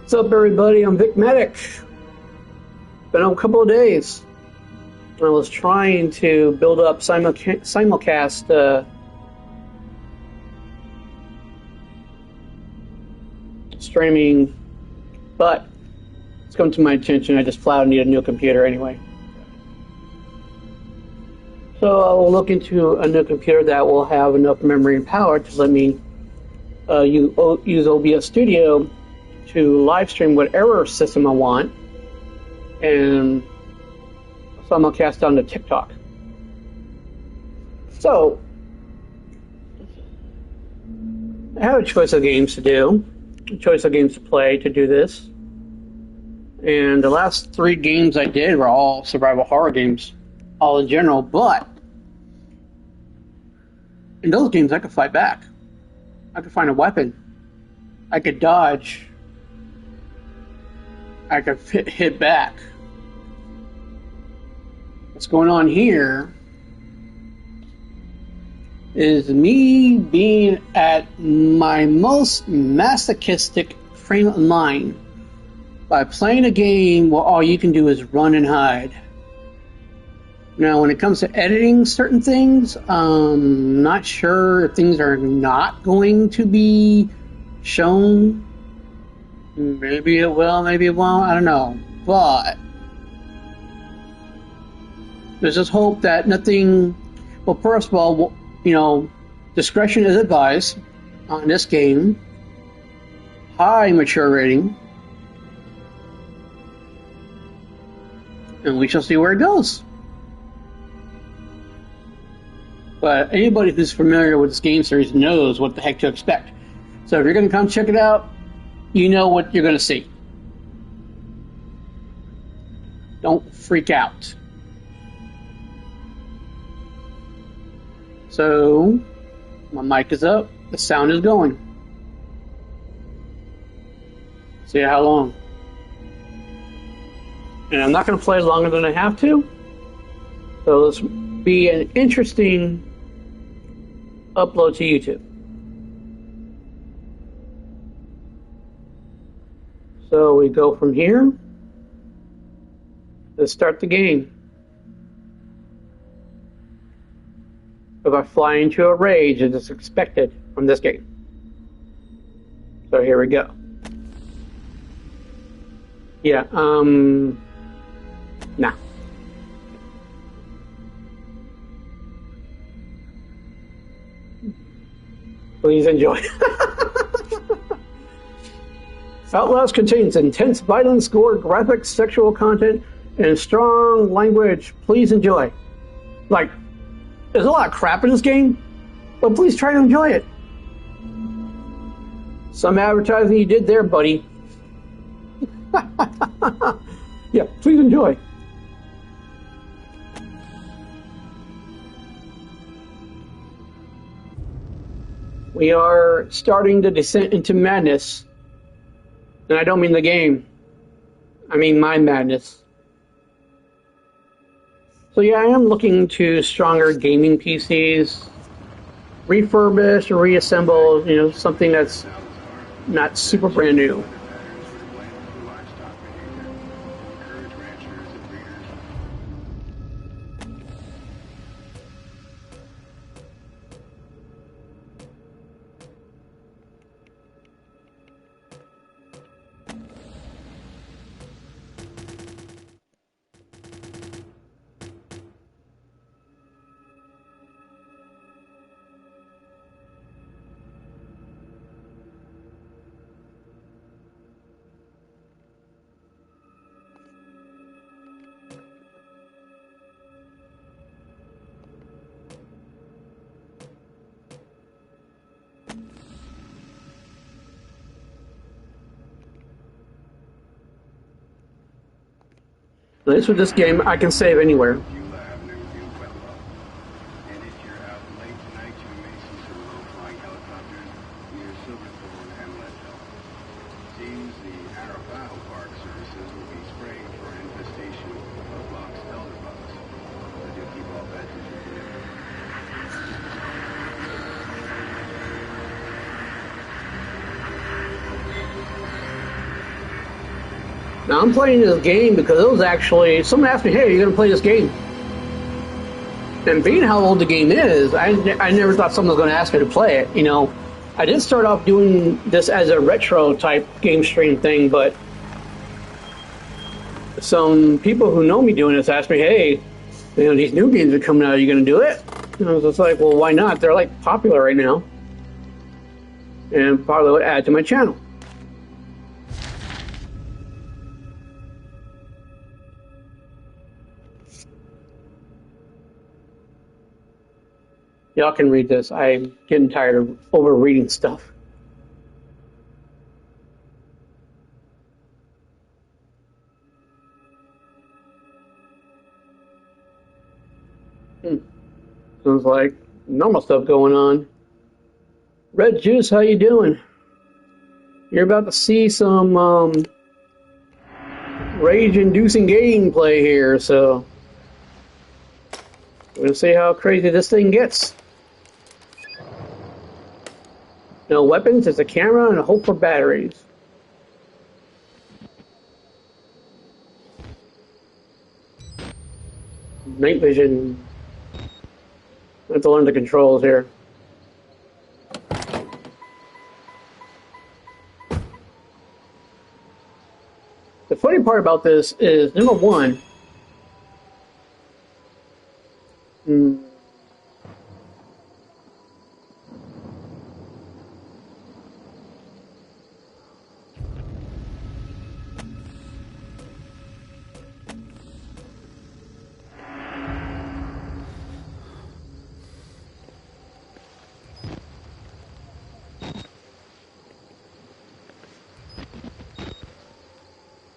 What's up, everybody? I'm Vic Medic. Been a couple of days. I was trying to build up simulcast streaming, but it's come to my attention I just flat out need a new computer anyway. So I will look into a new computer that will have enough memory and power to let me use OBS Studio to live stream whatever system I want and simulcast on to TikTok. So I have a choice of games to do, a choice of games to play to do this. And the last 3 games I did were all survival horror games, all in general, but in those games I could fight back. I could find a weapon. I could dodge. I could hit back. What's going on here is me being at my most masochistic frame of mind by playing a game where all you can do is run and hide. Now, when it comes to editing certain things, I'm not sure if things are not going to be shown. Maybe it will, maybe it won't, I don't know. But there's just hope that nothing... Well, first of all, discretion is advised on this game. High mature rating. And we shall see where it goes. But anybody who's familiar with this game series knows what the heck to expect. So if you're going to come check it out, you know what you're going to see. Don't freak out. So, my mic is up, the sound is going. See how long. And I'm not going to play longer than I have to. So this will be an interesting upload to YouTube. So we go from here. Let's start the game. If I fly into a rage, it is expected from this game. So here we go. Yeah, nah. Please enjoy. Outlast contains intense violence, gore, graphic sexual content, and strong language. Please enjoy. Like, there's a lot of crap in this game, but please try to enjoy it. Some advertising you did there, buddy. Yeah, please enjoy. We are starting the descent into madness. And I don't mean the game. I mean my madness. So yeah, I am looking to stronger gaming PCs. Refurbish or reassemble, something that's not super brand new. At least with this game, I can save anywhere. Now I'm playing this game because it was actually someone asked me, "Hey, are you going to play this game?" And being how old the game is, I never thought someone was going to ask me to play it. You know, I did start off doing this as a retro type game stream thing, but some people who know me doing this asked me, "Hey, you know, these new games are coming out. Are you going to do it?" And I was just like, "Well, why not? They're like popular right now, and probably would add to my channel." Y'all can read this. I'm getting tired of over reading stuff. Sounds like normal stuff going on. Red Juice, how you doing? You're about to see some rage-inducing gameplay here, so we're gonna see how crazy this thing gets. No weapons, it's a camera and a hope for batteries. Night vision. I have to learn the controls here. The funny part about this is, number one,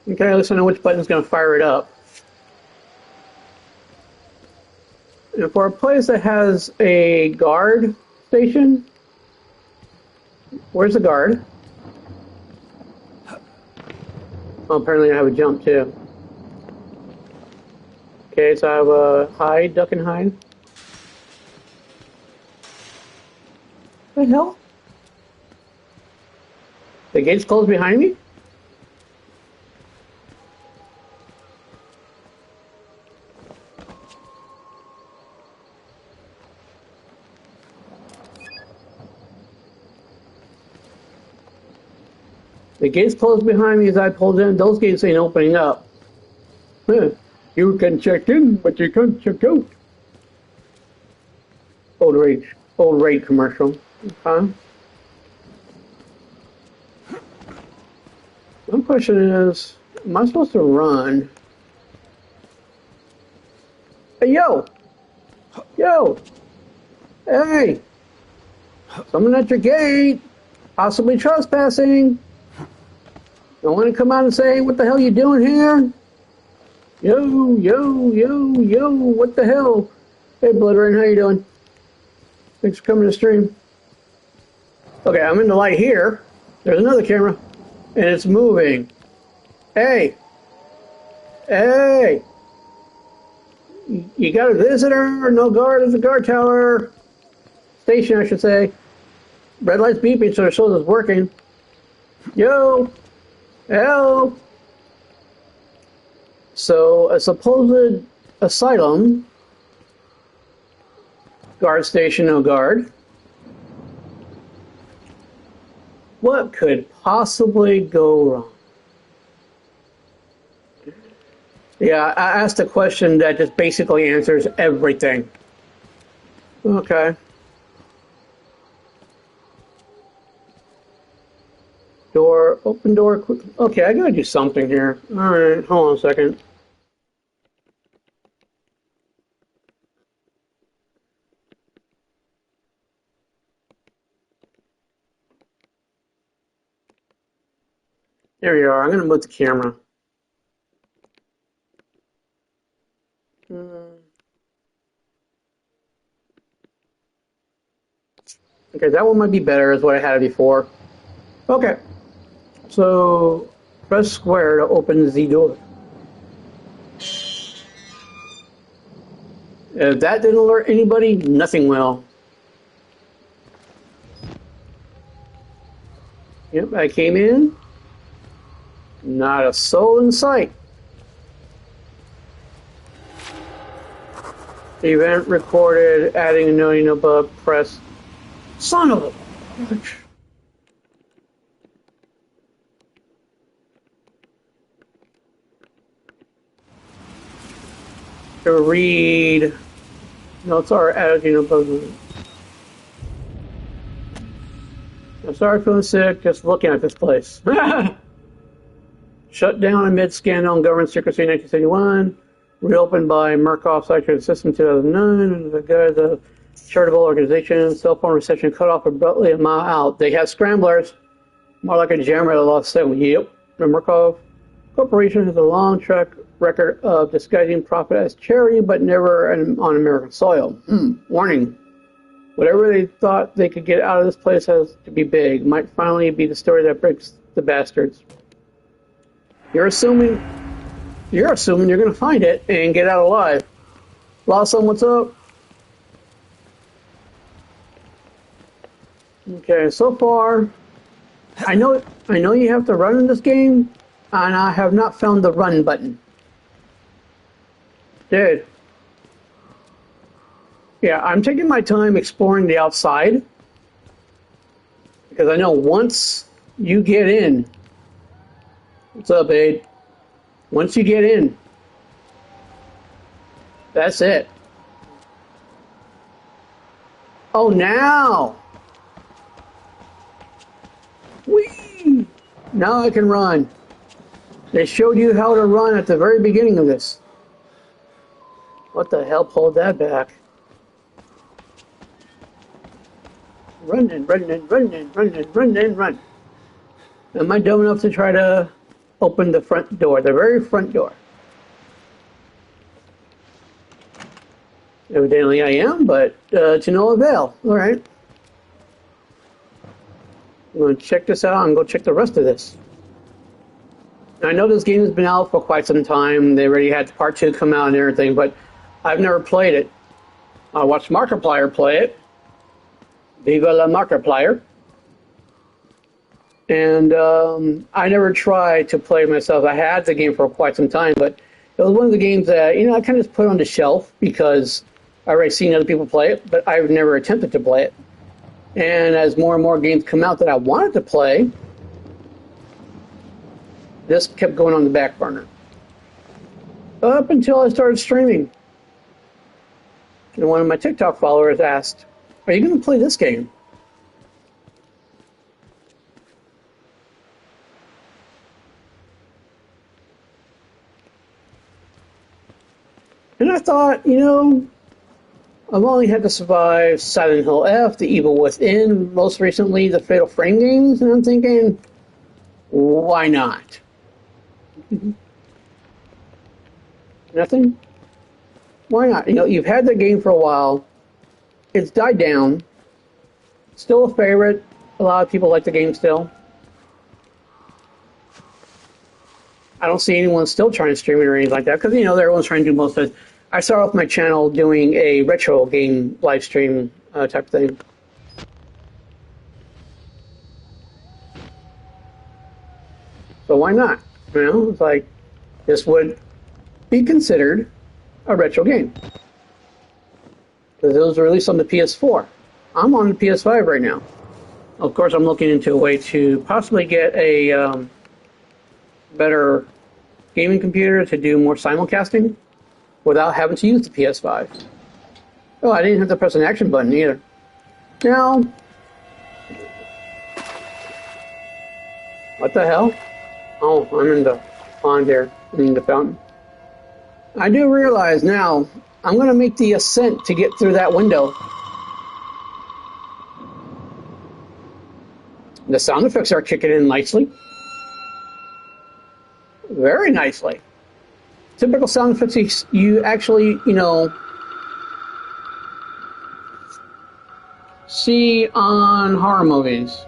okay, at least I know which button's going to fire it up. And for a place that has a guard station, where's the guard? Oh, apparently I have a jump too. Okay, so I have a hide, duck and hide. What the hell? The gate's closed behind me? The gates closed behind me as I pulled in. Those gates ain't opening up. Huh. You can check in, but you can't check out. Old rage commercial. Huh? My question is, am I supposed to run? Hey, yo! Yo! Hey! Someone at your gate! Possibly trespassing! Don't want to come out and say, what the hell you doing here? Yo, yo, yo, yo, what the hell? Hey, Blood Rain, how you doing? Thanks for coming to stream. Okay, I'm in the light here. There's another camera, and it's moving. Hey! Hey! You got a visitor? No guard at the guard tower. Station, I should say. Red light's beeping, so it shows it's working. Yo! Help! So, a supposed asylum, guard station, no guard. What could possibly go wrong? Yeah, I asked a question that just basically answers everything. Okay. Door, open door, quick. Okay, I gotta do something here. Alright, hold on a second. There you are. I'm gonna move the camera. Okay, that one might be better as what I had before. Okay. So, press square to open the door. If that didn't alert anybody, nothing will. Yep, I came in. Not a soul in sight. Event recorded, adding a noting above, press. Son of a bitch. To read. Notes are added above. I'm sorry feeling sick, just looking at this place. Shut down amid scandal on government secrecy in 1971. Reopened by Murkoff Cyber System 2009. The charitable organization. Cell phone reception cut off abruptly a mile out. They have scramblers. More like a jammer that lost signal. Yep. The Murkoff Corporation has a long track record of disguising profit as charity, but never on American soil. Warning. Whatever they thought they could get out of this place has to be big. Might finally be the story that breaks the bastards. You're assuming you're going to find it and get out alive. Lawson, what's up? Okay, so far, I know you have to run in this game, and I have not found the run button. Dude. Yeah, I'm taking my time exploring the outside, because I know once you get in, what's up, Abe? Once you get in, that's it. Oh, now! Whee! Now I can run. They showed you how to run at the very beginning of this. What the hell pulled that back? Run. Am I dumb enough to try to open the front door, the very front door? Evidently I am, but to no avail. All right. I'm going to check this out and go check the rest of this. Now, I know this game has been out for quite some time. They already had part 2 come out and everything, but I've never played it. I watched Markiplier play it. Viva la Markiplier. And I never tried to play it myself. I had the game for quite some time, but it was one of the games that, I kind of just put on the shelf because I already seen other people play it, but I've never attempted to play it. And as more and more games come out that I wanted to play, this kept going on the back burner. Up until I started streaming. And one of my TikTok followers asked, "Are you going to play this game?" And I thought, I've only had to survive Silent Hill F, The Evil Within, most recently the Fatal Frame games, and I'm thinking, why not? Nothing? Why not? You've had the game for a while. It's died down. Still a favorite. A lot of people like the game still. I don't see anyone still trying to stream it or anything like that because, everyone's trying to do most of it. I started off my channel doing a retro game live stream type thing. So why not? It's like this would be considered a retro game. Because it was released on the PS4. I'm on the PS5 right now. Of course, I'm looking into a way to possibly get a better gaming computer to do more simulcasting without having to use the PS5. Oh, I didn't have to press an action button either. Now, what the hell? Oh, I'm in the pond here. I'm in the fountain. I do realize now I'm going to make the ascent to get through that window. The sound effects are kicking in nicely. Very nicely. Typical sound effects you actually, see on horror movies.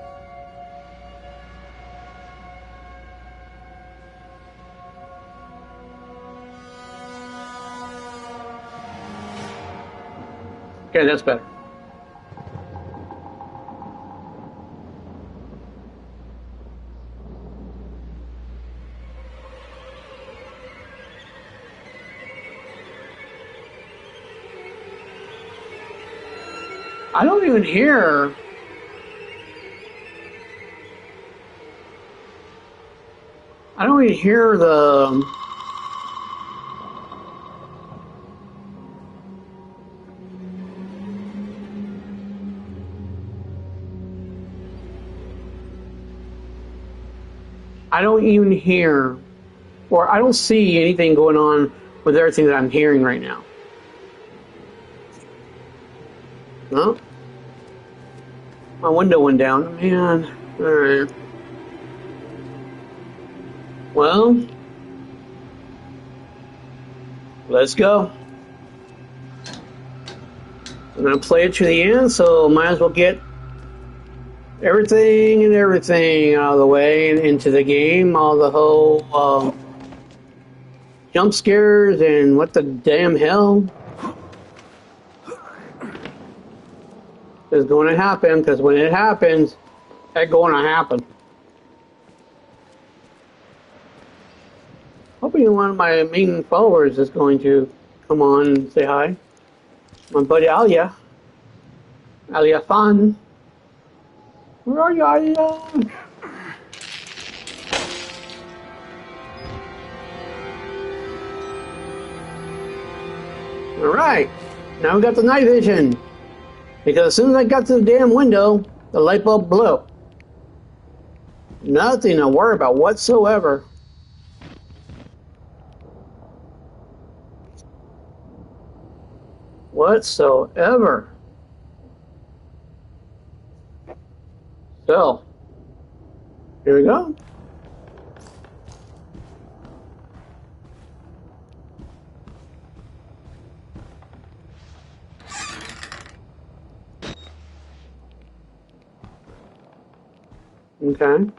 Okay, that's better. I don't even hear. I don't even hear the. I don't even hear, or I don't see anything going on with everything that I'm hearing right now. No? My window went down. Man. Alright. Well, let's go. I'm going to play it to the end, so might as well get everything out of the way and into the game. All the whole jump scares and what the damn hell is going to happen, because when it happens, it's going to happen. Hoping one of my main followers is going to come on and say hi. My buddy Alia. Alia Fan. Where are you, Alia? Alright. Now we got the night vision. Because as soon as I got to the damn window, the light bulb blew. Nothing to worry about whatsoever. Whatsoever. So, here we go. Okay.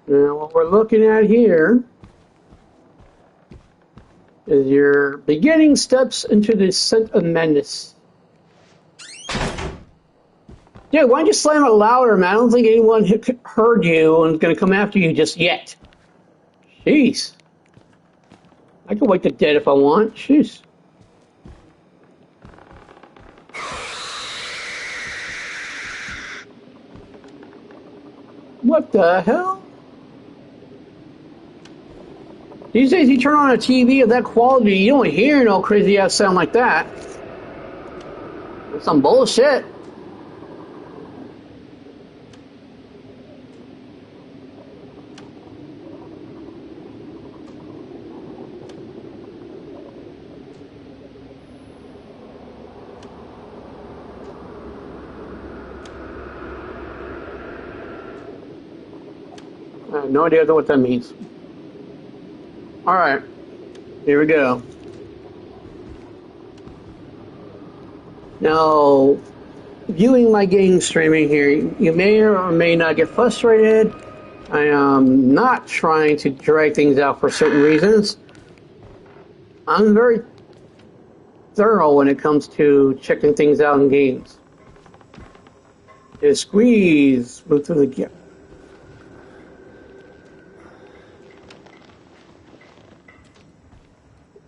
Now what we're looking at here is your beginning steps into the descent of madness. Dude, why don't you slam it louder, man? I don't think anyone heard you and is going to come after you just yet. Jeez. I can wake the dead if I want. Jeez. What the hell? These days you turn on a TV of that quality, you don't hear no crazy ass sound like that. That's some bullshit. I have no idea what that means. Alright, here we go. Now, viewing my game streaming here, you may or may not get frustrated. I am not trying to drag things out for certain reasons. I'm very thorough when it comes to checking things out in games. Just squeeze, move through the gap.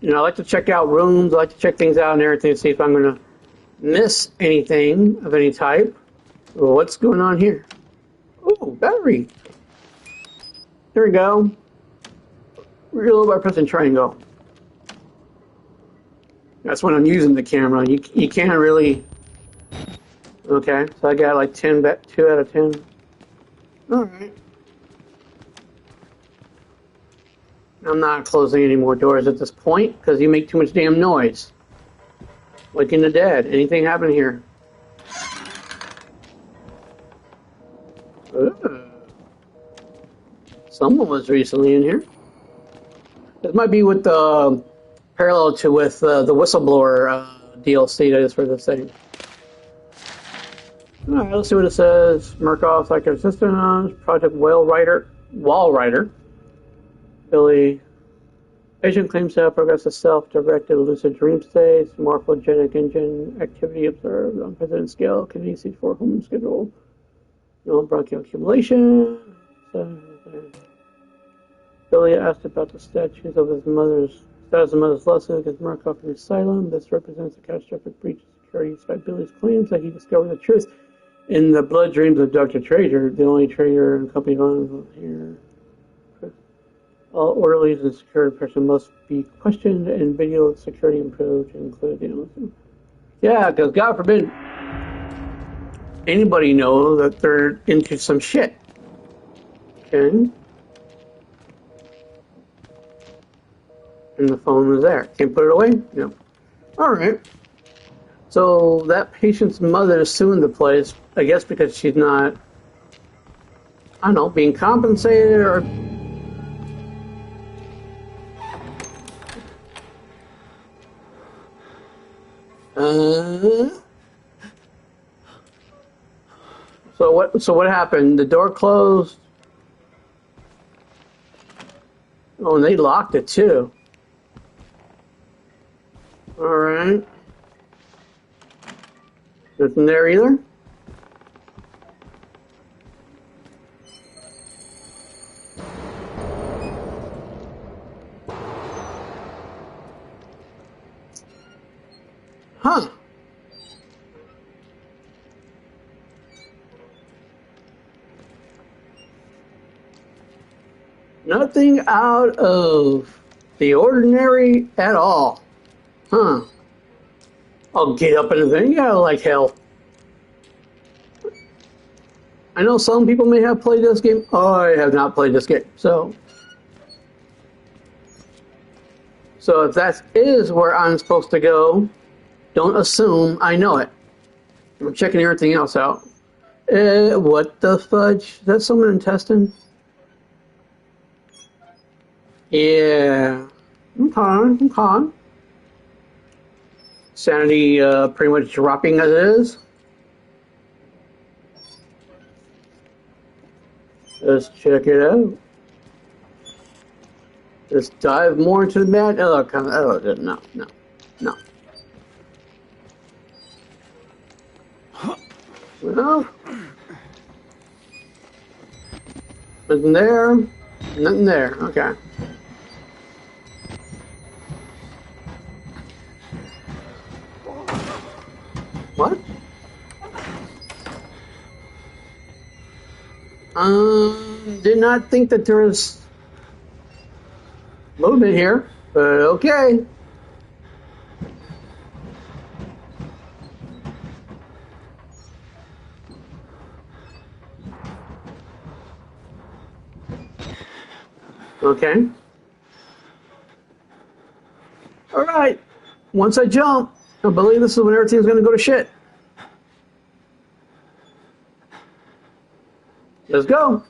You know, I like to check out rooms, I like to check things out and everything to see if I'm going to miss anything of any type. Well, what's going on here? Oh, battery. There we go. Reload by pressing triangle. That's when I'm using the camera. You can't really... Okay, so I got like 2 out of 10. Alright. I'm not closing any more doors at this point because you make too much damn noise. Waking the dead. Anything happen here? Someone was recently in here. This might be with the parallel to with the whistleblower DLC that is for this thing. All right, let's see what it says. Murkoff Psychic Systems, Project Wall Rider. Billy. Patient claims to have progressive self-directed lucid dream states, morphogenic engine activity observed on unprecedented scale, kinesis for home schedule, no bronchial accumulation. Billy asked about the status of his mother's lawsuit against Murkoff in the asylum. This represents a catastrophic breach of security despite Billy's claims that he discovered the truth in the blood dreams of Dr. Trader, the only trader in the company here. All orderlies and security person must be questioned and video security improved to include the yeah, because God forbid anybody know that they're into some shit. Okay. And the phone was there. Can't put it away? No. Alright. So that patient's mother is suing the place, I guess because she's not, I don't know, being compensated or... So what happened? The door closed. Oh, and they locked it too. All right. Nothing there either. Huh. Nothing out of the ordinary at all. Huh. I'll get up in the thing. Yeah, like hell. I know some people may have played this game. I have not played this game. So if that is where I'm supposed to go, don't assume I know it. I'm checking everything else out. What the fudge? Is that someone intestine? Yeah. Okay. Sanity pretty much dropping as it is. Let's check it out. Let's dive more into the mat. Oh, no. Well, nothing there. Nothing there. Okay. What? Did not think that there was movement here, but okay. Okay. All right. Once I jump, I believe this is when everything's going to go to shit. Let's go.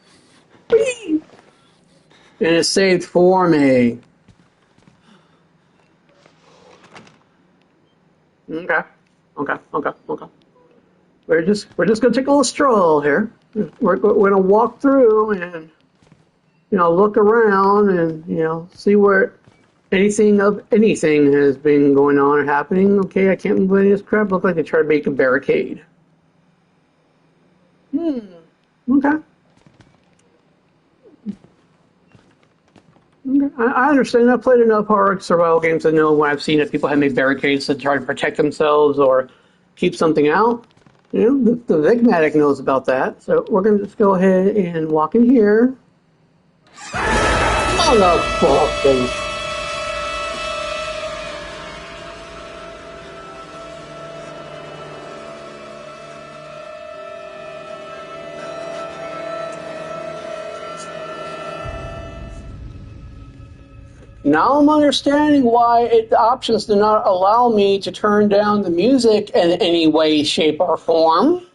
Whee! And it's saved for me. Okay. We're just gonna take a little stroll here. We're gonna walk through and look around and see where anything has been going on or happening. Okay, I can't move any of this crap. Look like they tried to make a barricade. Okay. I understand. I've played enough horror survival games to know when I've seen that people have made barricades to try to protect themselves or keep something out. The Vigmatic knows about that. So we're going to just go ahead and walk in here. Motherfuckers. Now I'm understanding why the options do not allow me to turn down the music in any way, shape, or form.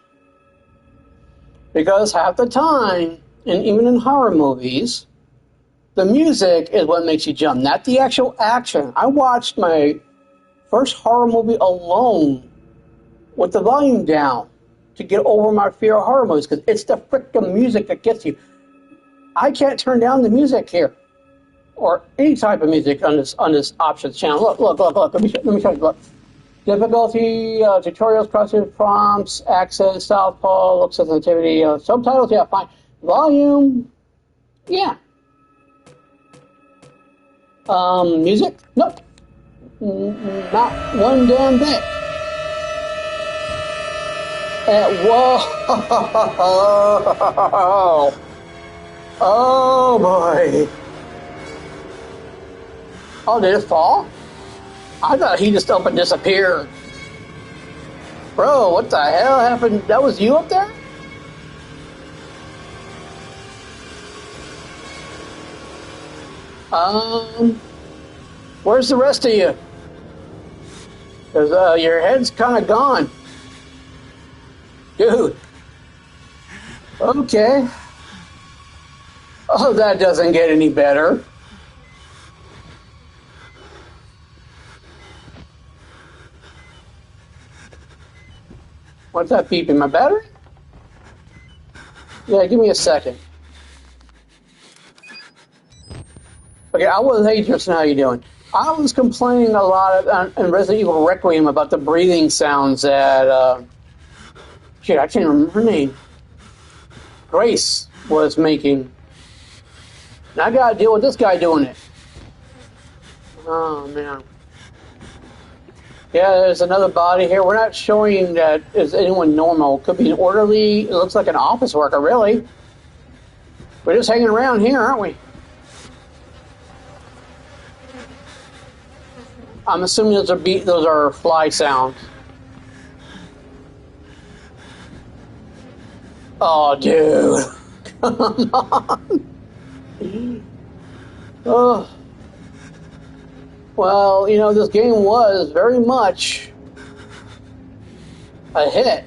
Because half the time, and even in horror movies, the music is what makes you jump, not the actual action. I watched my first horror movie alone with the volume down to get over my fear of horror movies, because it's the frickin' music that gets you. I can't turn down the music here. Or any type of music on this options channel. Look. Let me show you. Look. Difficulty, tutorials, process prompts, access, southpaw, look sensitivity, subtitles. Yeah, fine. Volume. Yeah. Music. Nope. Not one damn bit. Whoa! Oh boy! Oh, did it fall? I thought he just up and disappeared. Bro, what the hell happened? That was you up there? Where's the rest of you? Because your head's kind of gone. Dude. Okay. Oh, that doesn't get any better. What's that beeping? My battery? Yeah, give me a second. Okay, I was Hey Justin, how you doing? I was complaining a lot in Resident Evil Requiem about the breathing sounds that shit, I can't remember her name. Grace was making. And I gotta deal with this guy doing it. Oh man. Yeah, there's another body here. We're not showing that is anyone normal. Could be an orderly. It looks like an office worker, really. We're just hanging around here, aren't we? I'm assuming those are fly sounds. Oh, dude. Come on. Oh. Well, you know, this game was very much a hit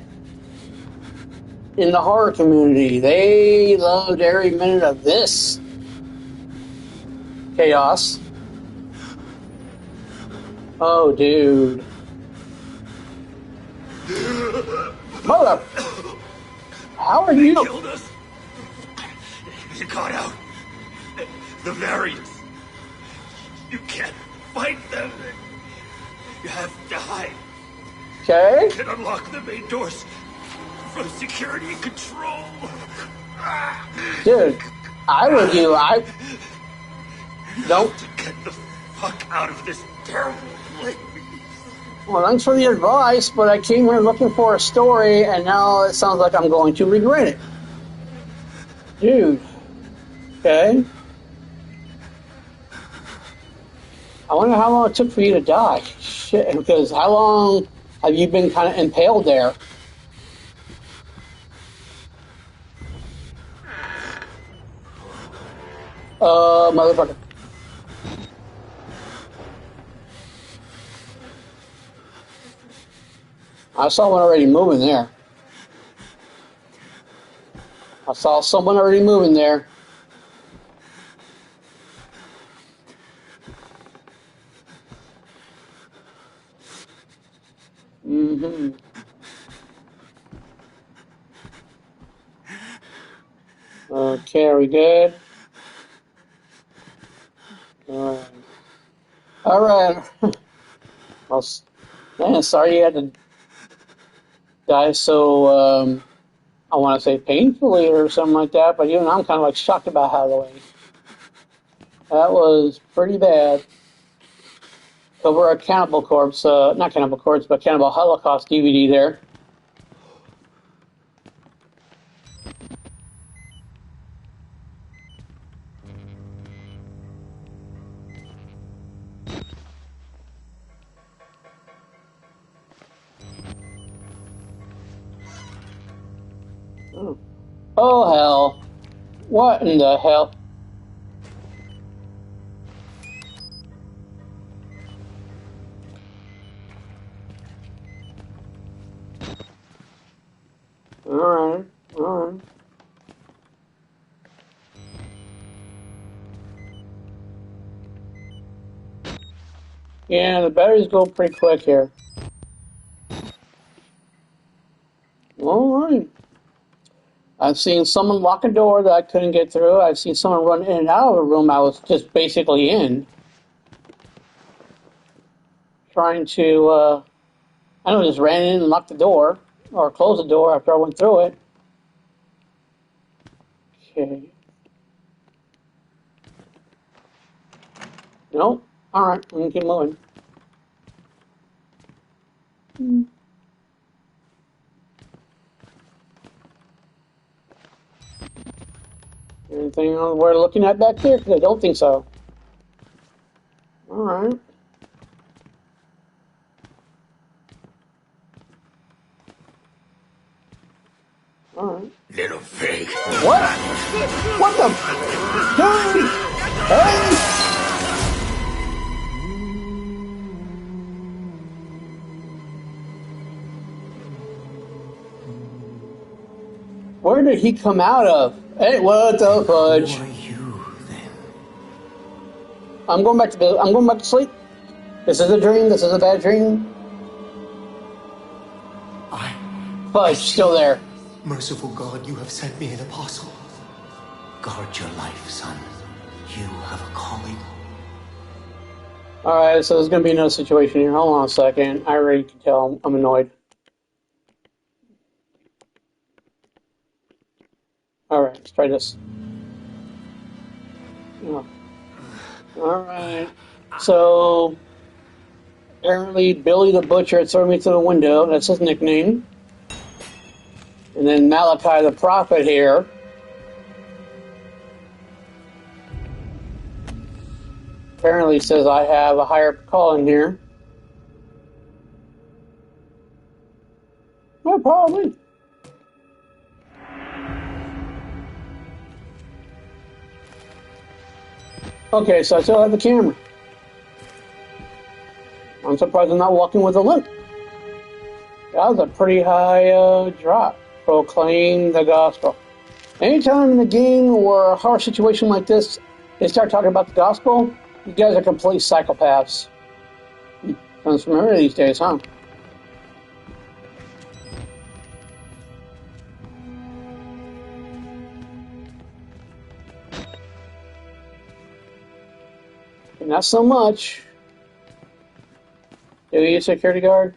in the horror community. They loved every minute of this chaos. Oh, dude. Mother! How are you? They killed us. You got out. The variants. You can't fight them. You have to hide. Okay. You can unlock the main doors from security control. Dude, I would do. Nope. To get the fuck out of this terrible place. Well, thanks for the advice, but I came here looking for a story, and now it sounds like I'm going to regret it. Dude. Okay. I wonder how long it took for you to die. Shit, because how long have you been kind of impaled there? Motherfucker. I saw one already moving there. I saw someone already moving there. Mm-hmm. Okay, are we good? All right. All right. Well, man, sorry you had to die so, I want to say painfully or something like that, but even I'm kind of like shocked about how the way. That was pretty bad. Cover a Cannibal Corpse, not Cannibal Corpse, but Cannibal Holocaust DVD there. Oh, hell. What in the hell? Alright, alright. Yeah, the batteries go pretty quick here. Alright. I've seen someone lock a door that I couldn't get through. I've seen someone run in and out of a room I was just basically in. Trying to, I know, just ran in and locked the door, or closed the door after I went through it. Okay. Nope. Alright, we can keep moving. Anything we're looking at back there? Because I don't think so. Alright. Alright. Little pig. What? What the? Dude! Hey! Where did he come out of? Hey, what the fudge? Who are you then? I'm going back to sleep. This is a dream. This is a bad dream. Fudge, still there. Merciful God, you have sent me an apostle. Guard your life, son. You have a calling. Alright, so there's going to be another situation here. Hold on a second. I already can tell I'm annoyed. Alright, let's try this. Oh. Alright. So, apparently Billy the Butcher threw me through the window. That's his nickname. And then Malachi the Prophet here. Apparently says I have a higher calling here. Well, probably. Okay, so I still have the camera. I'm surprised I'm not walking with a limp. That was a pretty high drop. Proclaim the gospel. Anytime in a game or a horror situation like this, they start talking about the gospel, you guys are complete psychopaths. Sounds familiar these days, huh? Not so much. Do you security guard?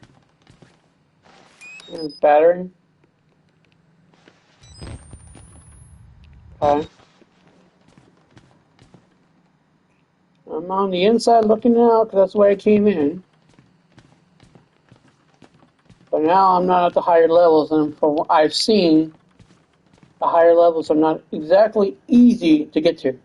Battery. Okay. I'm on the inside looking out because that's the way I came in. But now I'm not at the higher levels, and from what I've seen, the higher levels are not exactly easy to get to.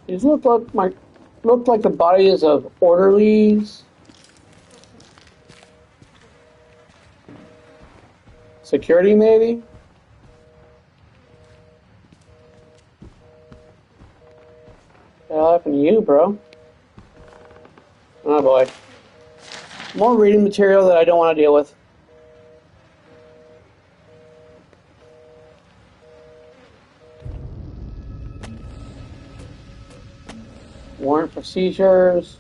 These look like the bodies of orderlies, security maybe. What happened to you, bro? Oh boy, more reading material that I don't want to deal with. Warrant procedures.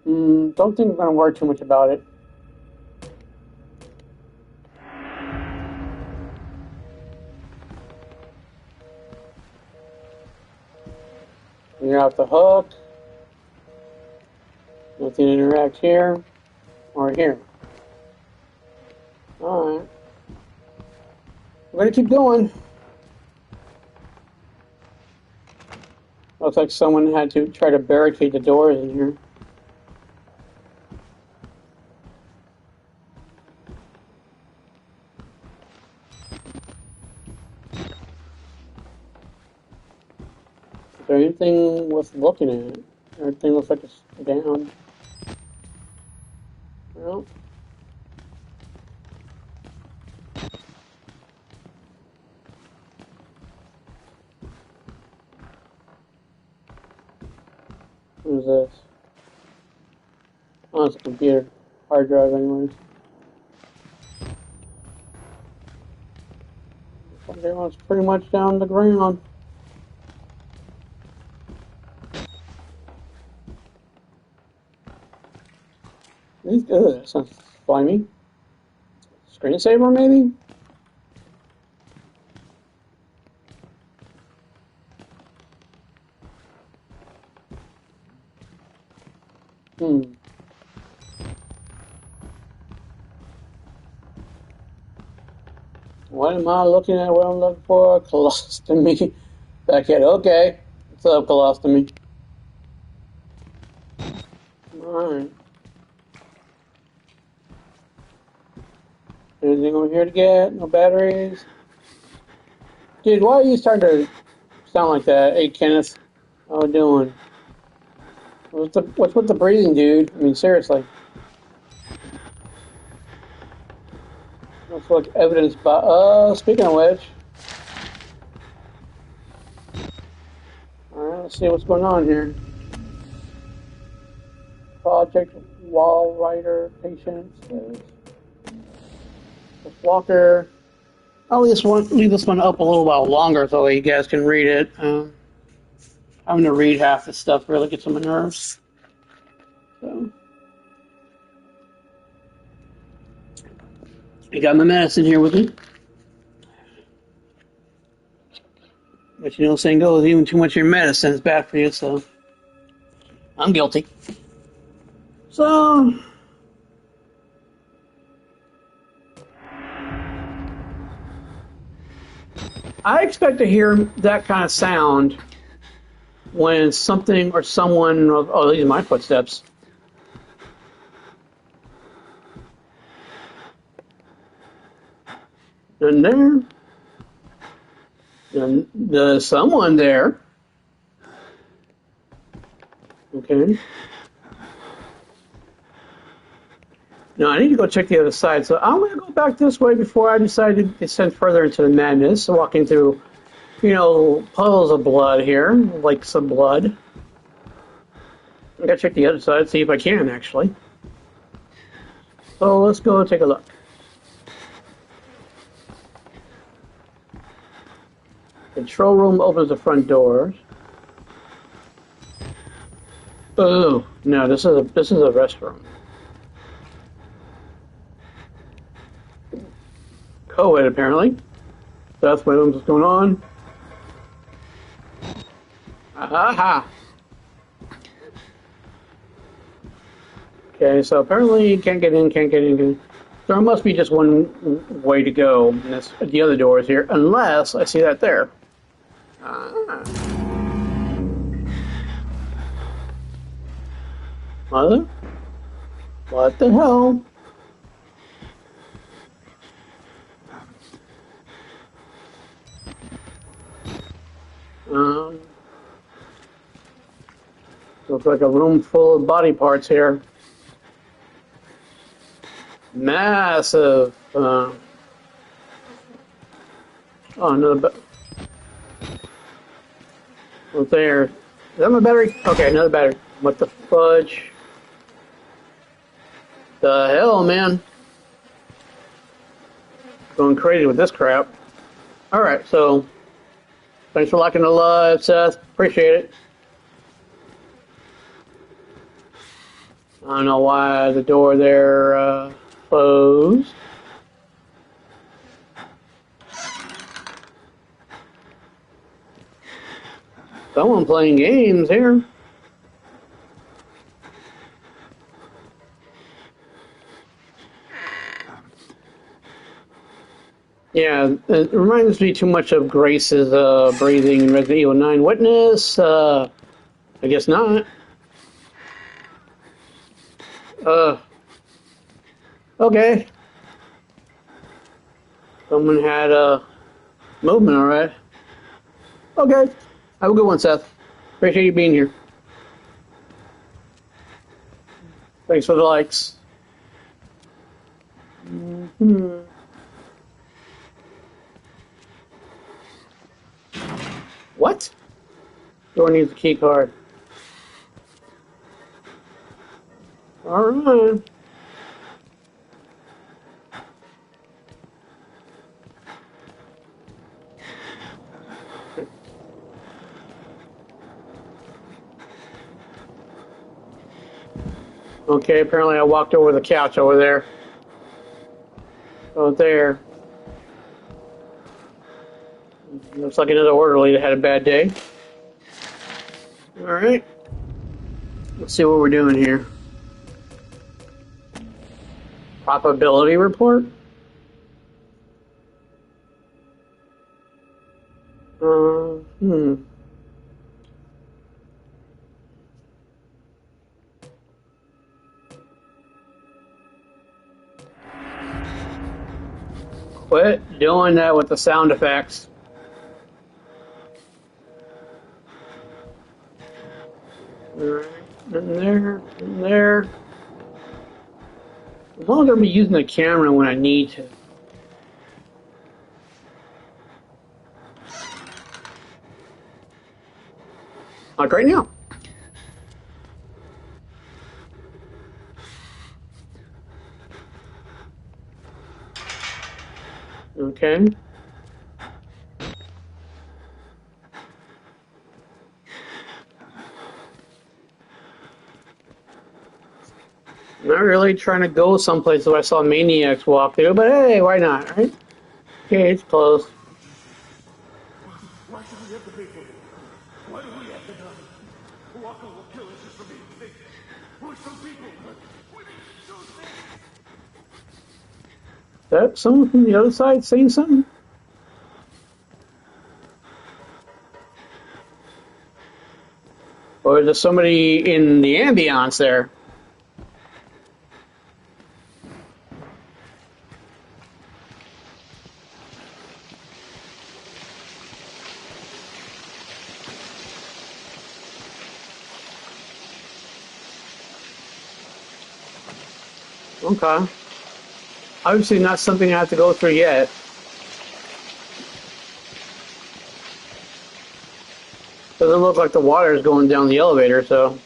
Don't think I'm going to worry too much about it. You're off the hook. Nothing to interact here or here. Alright. We're going to keep going. Looks like someone had to try to barricade the doors in here. Is there anything worth looking at? Everything looks like it's down. Well. What is this? Oh, it's a computer. Hard drive anyways. Looks like everyone's pretty much down the ground. That sounds slimy. Screensaver, maybe? What am I looking at? What I'm looking for? Colostomy. Backhead. Okay. What's up, colostomy? Alright. Anything over here to get? No batteries? Dude, why are you starting to sound like that? Hey, Kenneth. How we doing? What's with the breathing, dude? I mean, seriously. Looks like evidence by... speaking of which... Alright, let's see what's going on here. Project Wall Rider Patience. Walker. I'll leave this one up a little while longer so that you guys can read it. Having to read half this stuff really gets on my nerves. So, I got my medicine here with me. But you know, saying goes, even too much of your medicine is bad for you, so I'm guilty. So, I expect to hear that kind of sound when something or someone, oh, these are my footsteps. And there. And there's someone there. Okay. No, I need to go check the other side. So I'm going to go back this way before I decide to descend further into the madness. So walking through, you know, puddles of blood here, like some blood. I got to check the other side, see if I can, actually. So let's go take a look. Control room opens the front doors. Oh, no, this is a restroom. Co-ed, apparently. That's what's going on. Aha! Okay, so apparently you can't get in. There must be just one way to go, and that's the other doors here, unless I see that there. Ah. Mother? What the hell? Looks like a room full of body parts here. Massive. Oh, another. What's there? Is that my battery? Okay, another battery. What the fudge? The hell, man? Going crazy with this crap. Alright, so thanks for locking the live, Seth. Appreciate it. I don't know why the door there closed. Someone playing games here. Yeah, it reminds me too much of Grace's breathing in Resident Evil 9 Witness. I guess not. Okay. Someone had movement, alright. Okay. Have a good one, Seth. Appreciate you being here. Thanks for the likes. Mm-hmm. What? Door needs a key card. Alright. Okay, apparently I walked over the couch over there. Oh, there. Looks like another orderly that had a bad day. Alright. Let's see what we're doing here. Probability report? Quit doing that with the sound effects. Alright, in there, in there. As long as I'm using the camera when I need to. Like right now. Okay. Not really trying to go someplace where I saw maniacs walk through, but hey, why not, right? Okay, it's closed. Why should we have to pay for it? Why do we have to die? Walker will kill us just for being sick. We're some people. We're so sick. Is that someone from the other side saying something? Or is there somebody in the ambience there? Okay. Obviously not something I have to go through yet. Doesn't look like the water is going down the elevator, so.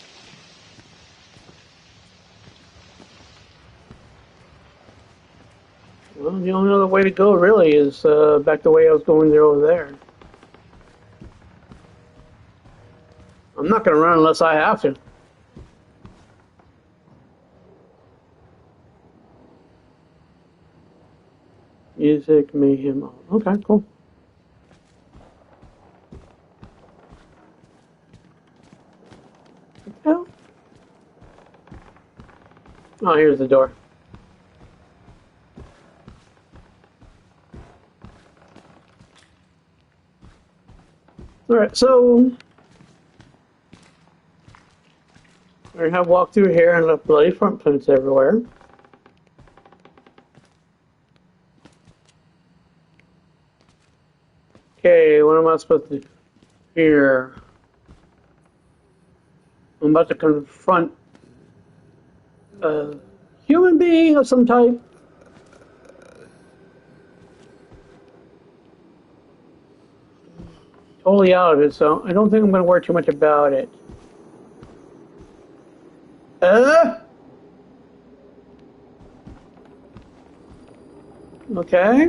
Well, the only other way to go really is back the way I was going there over there. I'm not going to run unless I have to. Music, mayhem. Okay, cool. Yeah. Oh, here's the door. All right, so I have walked through here and left bloody front prints everywhere. Okay, what am I supposed to do here? I'm about to confront a human being of some type. Totally out of it, so I don't think I'm going to worry too much about it. Okay.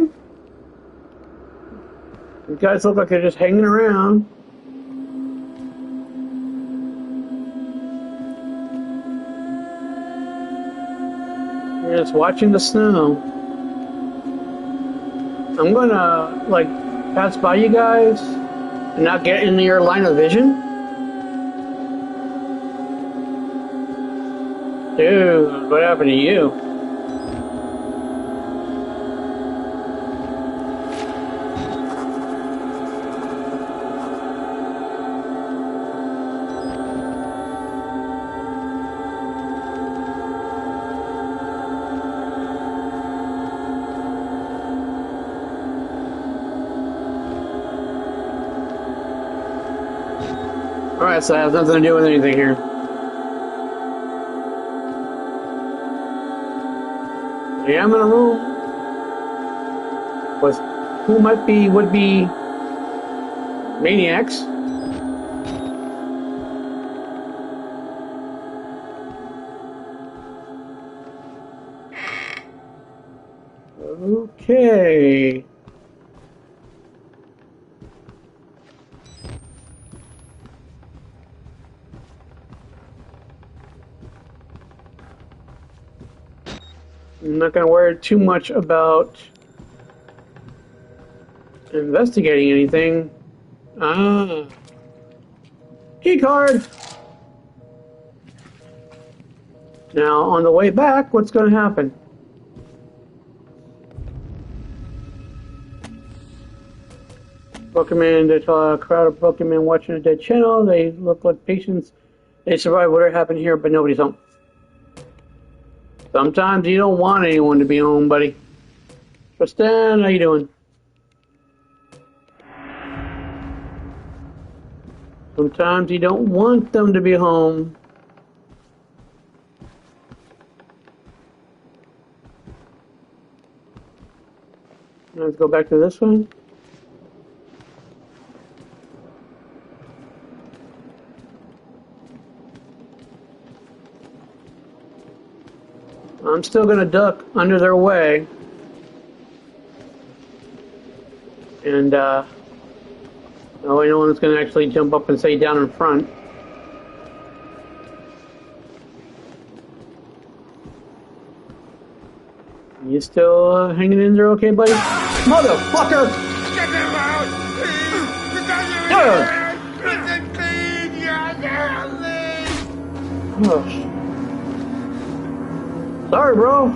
You guys look like they're just hanging around. You're just watching the snow. I'm gonna, like, pass by you guys and not get into your line of vision. Dude, what happened to you? Alright, so that has nothing to do with anything here. I am in a room with who would be maniacs. Okay. I'm not going to worry too much about investigating anything. Key card. Now, on the way back, what's going to happen? Pokemon, there's a crowd of Pokemon watching a dead channel. They look like patients. They survived whatever happened here, but nobody's home. Sometimes you don't want anyone to be home, buddy. Tristan, how you doing? Sometimes you don't want them to be home. Let's go back to this one. I'm still going to duck under their way. And, no one's going to actually jump up and stay down in front. You still hanging in there okay, buddy? Motherfucker! Get him out! Oh. Sorry, bro.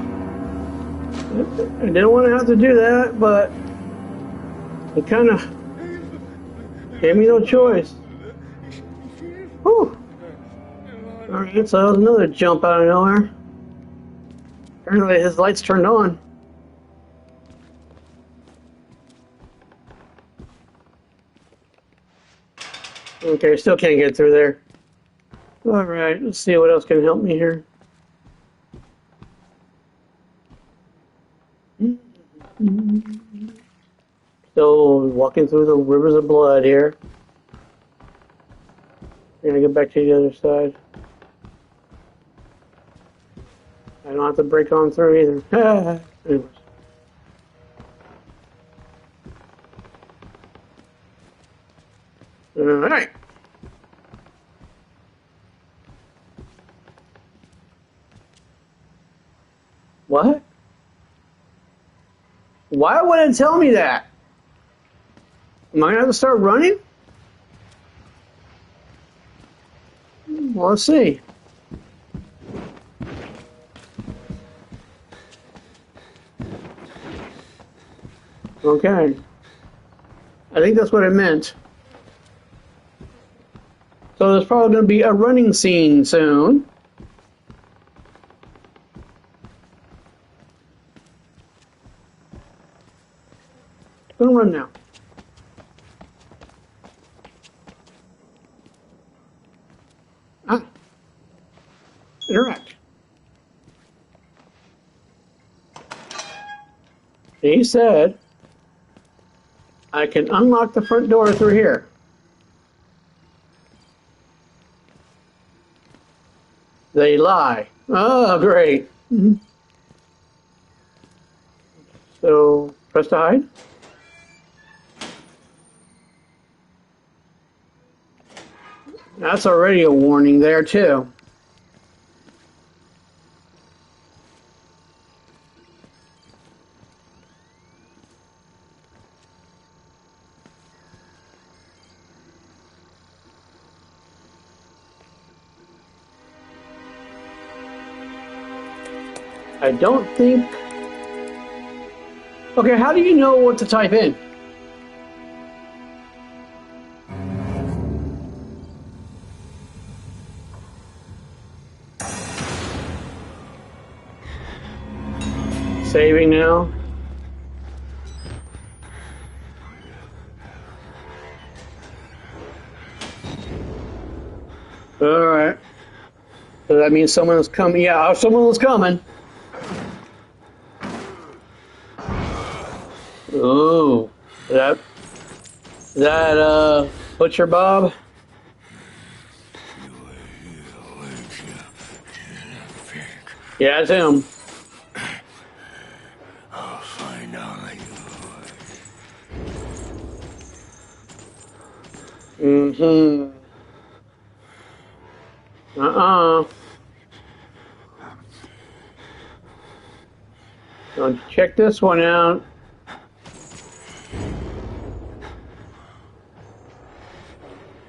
I didn't want to have to do that, but it kind of gave me no choice. Whew. Alright, so that was another jump out of nowhere. Apparently his lights turned on. Okay, still can't get through there. Alright, let's see what else can help me here. Still walking through the rivers of blood here. We're gonna get back to the other side. I don't have to break on through either. Anyways. Alright. What? Why would it tell me that? Am I gonna have to start running? Well, let's see. Okay. I think that's what it meant. So there's probably going to be a running scene soon. I'm going to run now. Ah. Interact. He said, I can unlock the front door through here. They lie. Oh, great. Mm-hmm. So, press to hide. That's already a warning there, too. I don't think... Okay, how do you know what to type in? Saving now. Alright. So that means someone's coming. Yeah, someone was coming. Ooh. That Butcher Bob? Yeah, it's him. I'll find out you. Mm-hmm. So check this one out.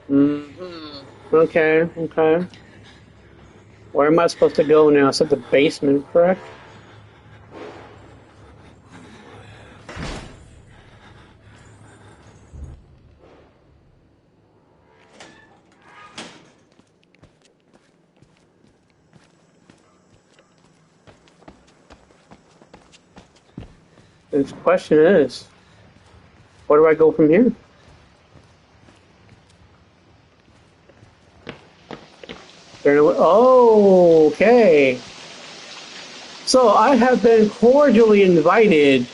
Mm-hmm. Okay. Where am I supposed to go now? It's at the basement, correct? The question is, where do I go from here? Oh, okay. So I have been cordially invited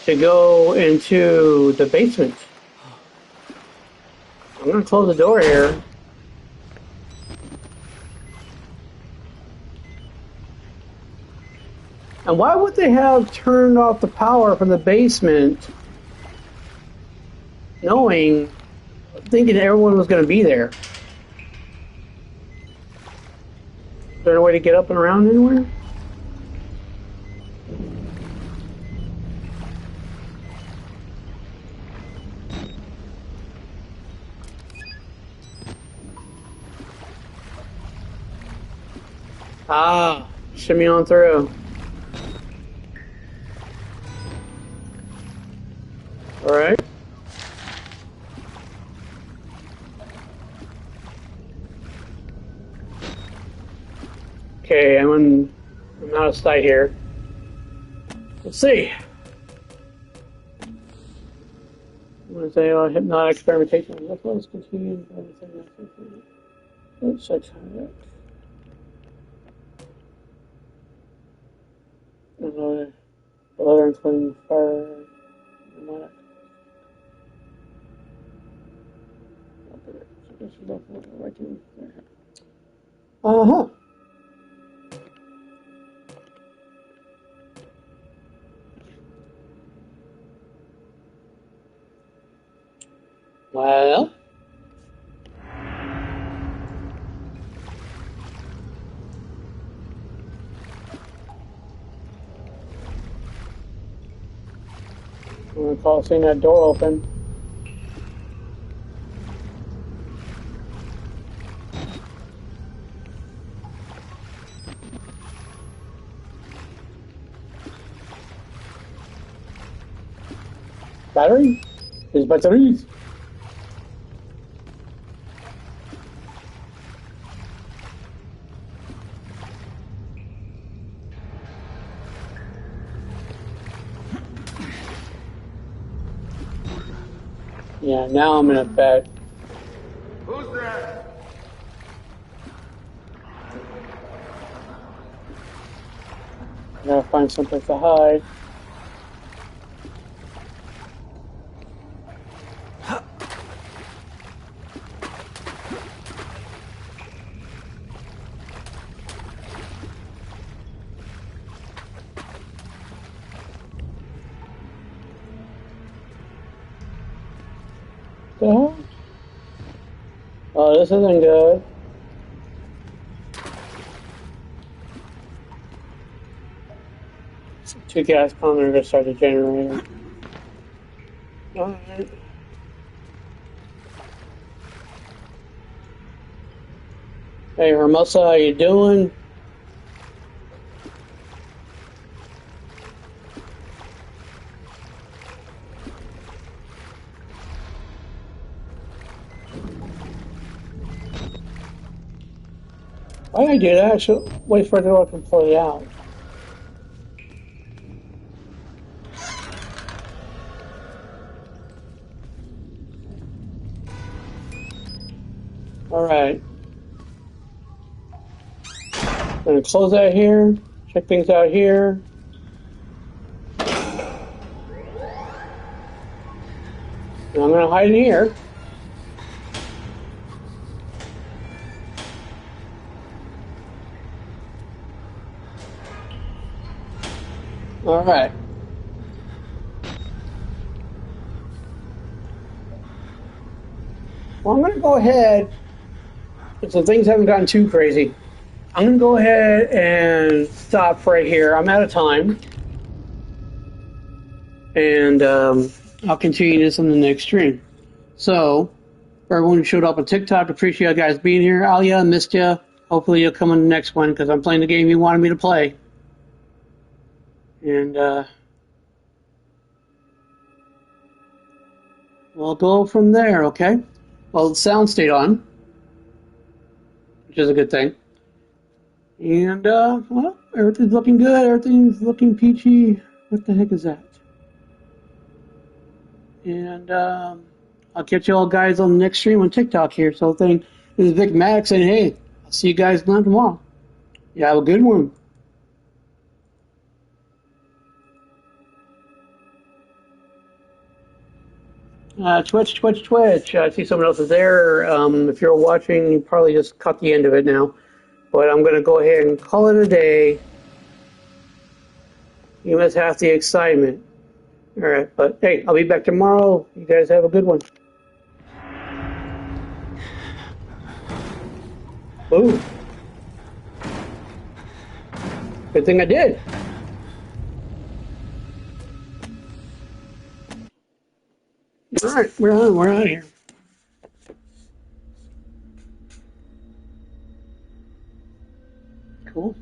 to go into the basement. I'm going to close the door here. And why would they have turned off the power from the basement, thinking everyone was going to be there? Is there a way to get up and around anywhere? Ah, shimmy on through. All right. Okay, I'm out of sight here. Let's see. I'm going to say hypnotic experimentation. Let's continue. Let's check that. Other including fire. Uh-huh. Well, I'm going to call seeing that door open. Battery? There's batteries. Yeah, now I'm in a bed. Who's there? I gotta find someplace to hide. The hell? Oh, this isn't good. Two gas pumps are gonna start the generator. Alright. Hey Hermosa, how you doing? Why did I do that? I should wait for it to open fully out. Alright. I'm gonna close that here, check things out here. And I'm gonna hide in here. Alright. Well, I'm going to go ahead, so things haven't gotten too crazy. I'm going to go ahead and stop right here. I'm out of time. And I'll continue this on the next stream. So, for everyone who showed up on TikTok, appreciate you guys being here. Alia, missed you. Hopefully you'll come on the next one, because I'm playing the game you wanted me to play. And we'll go from there, okay? Well, the sound stayed on, which is a good thing. And, well, everything's looking good. Everything's looking peachy. What the heck is that? And I'll catch you all guys on the next stream on TikTok here. So this is Vic Maddox saying, hey, I'll see you guys tomorrow. You have a good one. Twitch. I see someone else is there. If you're watching, you probably just caught the end of it now. But I'm going to go ahead and call it a day. You must have the excitement. All right, but hey, I'll be back tomorrow. You guys have a good one. Ooh. Good thing I did. All right, we're on. We're out of here. Cool.